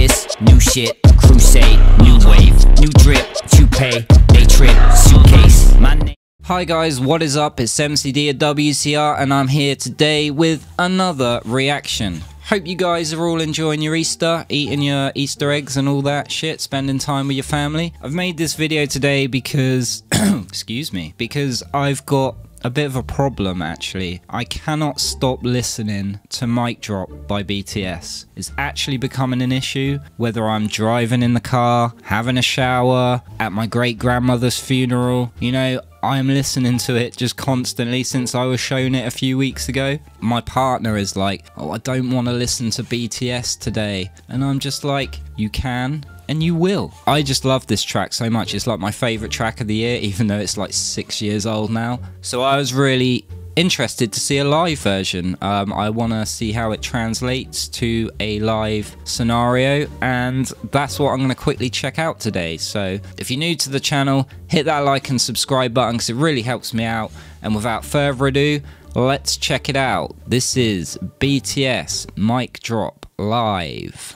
this, new shit, crusade, new wave, new drip, toupee, day trip, suitcase, my name. Hi guys, what is up? It's MCD at WCR and I'm here today with another reaction. Hope you guys are all enjoying your Easter, eating your Easter eggs and all that shit, spending time with your family. I've made this video today because, excuse me, because I've got a bit of a problem actually. I cannot stop listening to Mic Drop by BTS. It's actually becoming an issue, whether I'm driving in the car, having a shower, at my great-grandmother's funeral, you know, I'm listening to it just constantly since I was shown it a few weeks ago. My partner is like, oh, I don't want to listen to BTS today. And I'm just like, you can and you will. I just love this track so much. It's like my favorite track of the year, even though it's like 6 years old now. So I was really interested to see a live version. I want to see how it translates to a live scenario, and that's what I'm going to quickly check out today. So if you're new to the channel, hit that like and subscribe button because it really helps me out. And without further ado, let's check it out. This is BTS Mic Drop Live.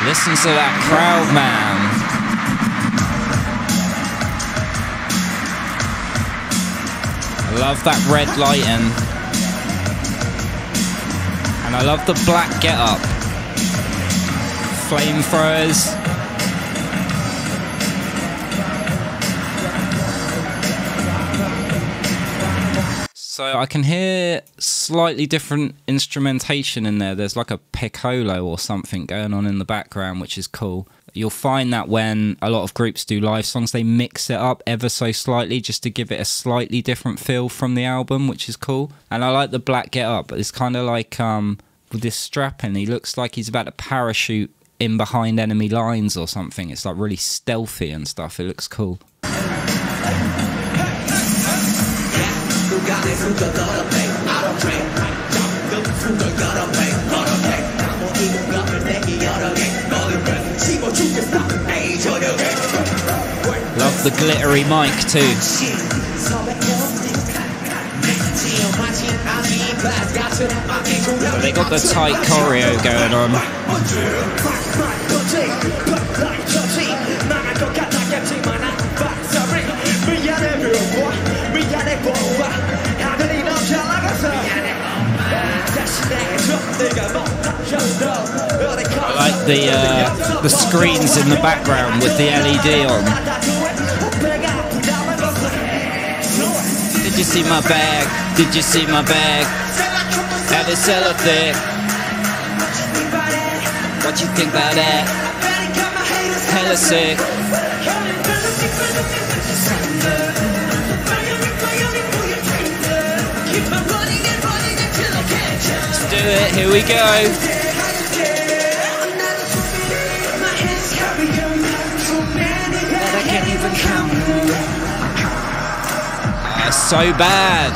Listen to that crowd, man. I love that red lighting, and I love the black get-up, flamethrowers. So I can hear slightly different instrumentation in there. There's like a piccolo or something going on in the background, which is cool. You'll find that when a lot of groups do live songs, they mix it up ever so slightly just to give it a slightly different feel from the album, which is cool. And I like the black get up. It's kind of like with this strapping, he looks like he's about to parachute in behind enemy lines or something. It's like really stealthy and stuff. It looks cool. Love the glittery mic too. So they got the tight choreo going on. I like the screens in the background with the LED on. Did you see my bag? Did you see my bag? Had it sell thick. What you think about that? Hella sick. Let's do it, here we go. I can't even count. So bad,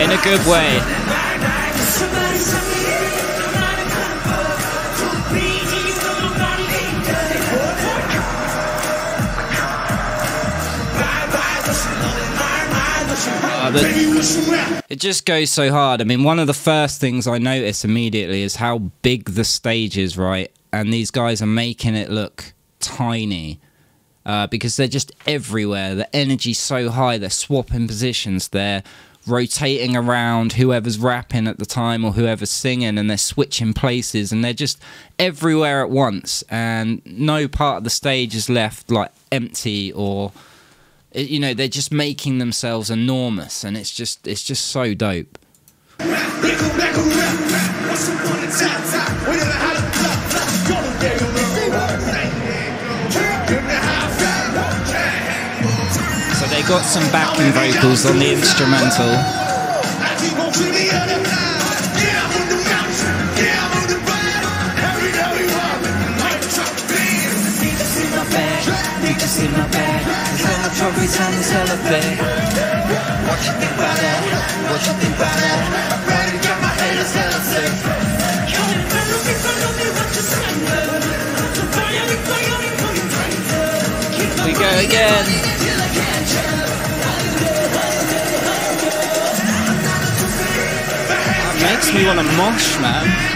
in a good way. It just goes so hard. I mean, one of the first things I notice immediately is how big the stage is, right? And these guys are making it look tiny. Because they're just everywhere. The energy's so high, they're swapping positions, they're rotating around whoever's rapping at the time or whoever's singing, and they're switching places, and they're just everywhere at once, and no part of the stage is left like empty, or you know, they're just making themselves enormous, and it's just so dope. So they got some backing vocals on the instrumental. We go again. That makes me want to mosh, man.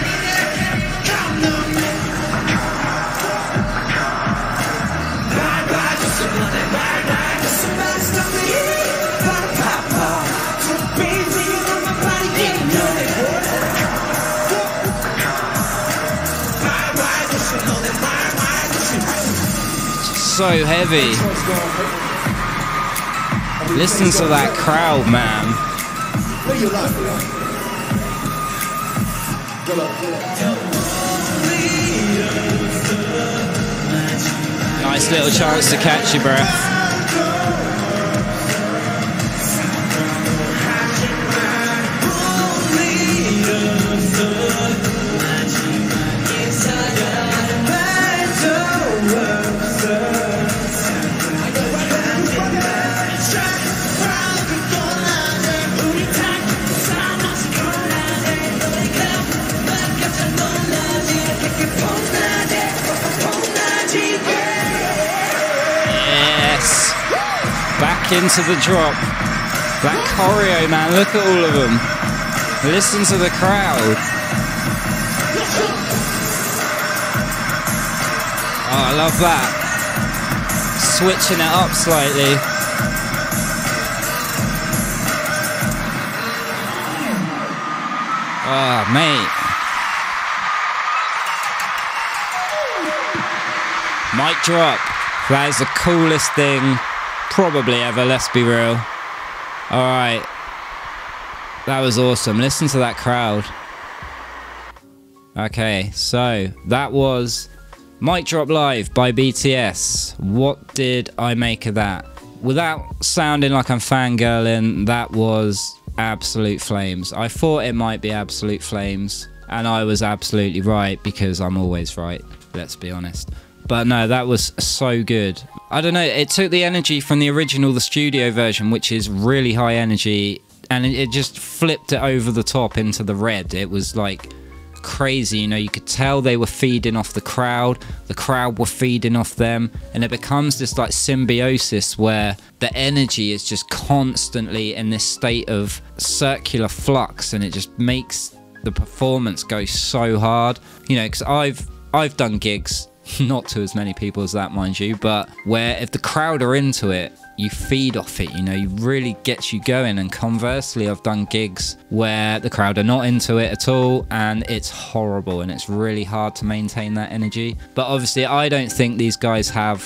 So heavy. Listen to that crowd, man. Nice little chance to catch your breath. Back into the drop. That choreo, man, look at all of them. Listen to the crowd. Oh, I love that. Switching it up slightly. Oh, mate. Mic drop. That is the coolest thing probably ever, let's be real. Alright. That was awesome. Listen to that crowd. Okay, so that was Mic Drop Live by BTS. What did I make of that? Without sounding like I'm fangirling, that was absolute flames. I thought it might be absolute flames, and I was absolutely right, because I'm always right, let's be honest. But no, that was so good. I don't know, it took the energy from the original, the studio version, which is really high energy, and it just flipped it over the top into the red. It was like crazy, you know, you could tell they were feeding off the crowd were feeding off them, and it becomes this like symbiosis where the energy is just constantly in this state of circular flux, and it just makes the performance go so hard. You know, because I've done gigs, not to as many people as that, mind you, but where if the crowd are into it, you feed off it, you know, it really gets you going. And conversely, I've done gigs where the crowd are not into it at all, and it's horrible, and it's really hard to maintain that energy. But obviously, I don't think these guys are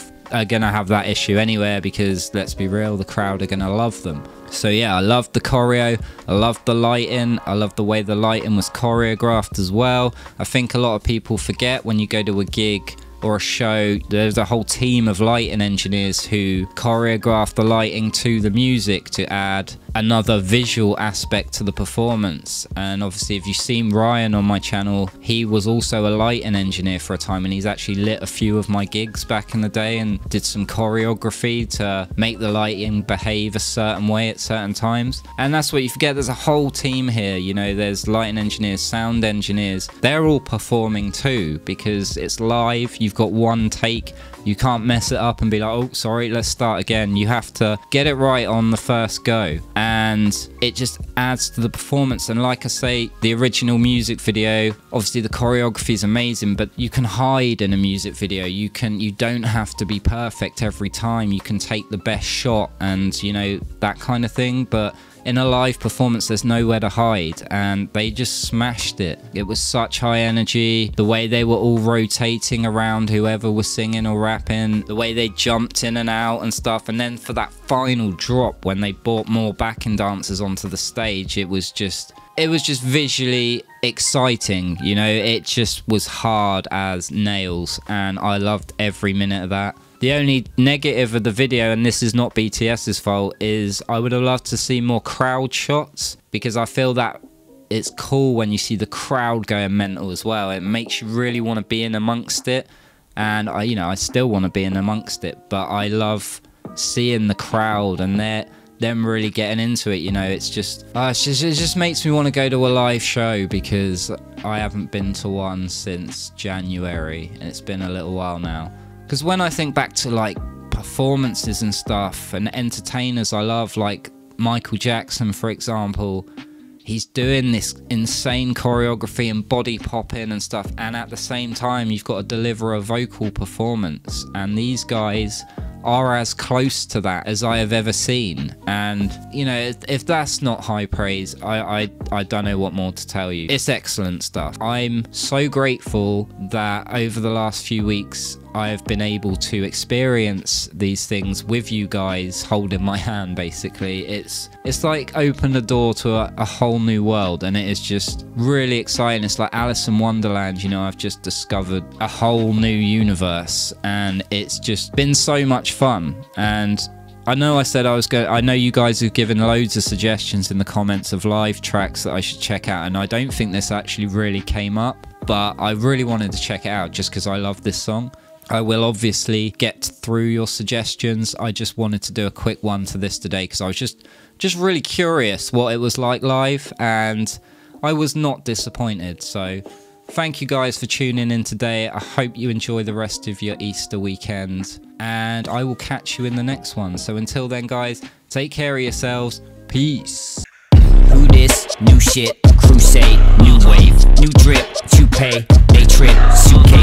gonna have that issue anywhere, because let's be real, the crowd are gonna love them. So yeah, I loved the choreo, I loved the lighting, I loved the way the lighting was choreographed as well. I think a lot of people forget when you go to a gig or a show, there's a whole team of lighting engineers who choreograph the lighting to the music to add another visual aspect to the performance. And obviously, if you've seen Ryan on my channel, he was also a lighting engineer for a time, and he's actually lit a few of my gigs back in the day and did some choreography to make the lighting behave a certain way at certain times. And that's what you forget, there's a whole team here, you know, there's lighting engineers, sound engineers, they're all performing too, because it's live, you've got one take, you can't mess it up and be like, oh sorry, let's start again. You have to get it right on the first go, and it just adds to the performance. And like I say, the original music video, obviously the choreography is amazing, but you can hide in a music video. You don't have to be perfect every time. You can take the best shot and, you know, that kind of thing. But in a live performance, there's nowhere to hide, and they just smashed it. It was such high energy, the way they were all rotating around whoever was singing or rapping, the way they jumped in and out and stuff. And then for that final drop, when they brought more backing dancers onto the stage, it was just visually exciting, you know. It just was hard as nails, and I loved every minute of that. The only negative of the video, and this is not BTS's fault, is I would have loved to see more crowd shots, because I feel that it's cool when you see the crowd going mental as well. It makes you really want to be in amongst it, and I still want to be in amongst it, but I love seeing the crowd and them really getting into it, you know. It just makes me want to go to a live show, because I haven't been to one since January, and it's been a little while now. Because when I think back to like performances and stuff and entertainers I love, like Michael Jackson for example, he's doing this insane choreography and body popping and stuff, and at the same time you've got to deliver a vocal performance, and these guys are as close to that as I have ever seen. And you know, if that's not high praise, I don't know what more to tell you. It's excellent stuff. I'm so grateful that over the last few weeks I have been able to experience these things with you guys holding my hand. Basically, it's like opened a door to a whole new world, and it is just really exciting. It's like Alice in Wonderland, you know. I've just discovered a whole new universe, and it's just been so much fun. And I know I said I was going. I know you guys have given loads of suggestions in the comments of live tracks that I should check out, and I don't think this actually really came up, but I really wanted to check it out just because I love this song. I will obviously get through your suggestions. I just wanted to do a quick one to this today because I was just really curious what it was like live, and I was not disappointed. So thank you guys for tuning in today. I hope you enjoy the rest of your Easter weekend, and I will catch you in the next one. So until then, guys, take care of yourselves. Peace. Who this? New shit, crusade, new wave, new drip, toupee, they trip, suitcase.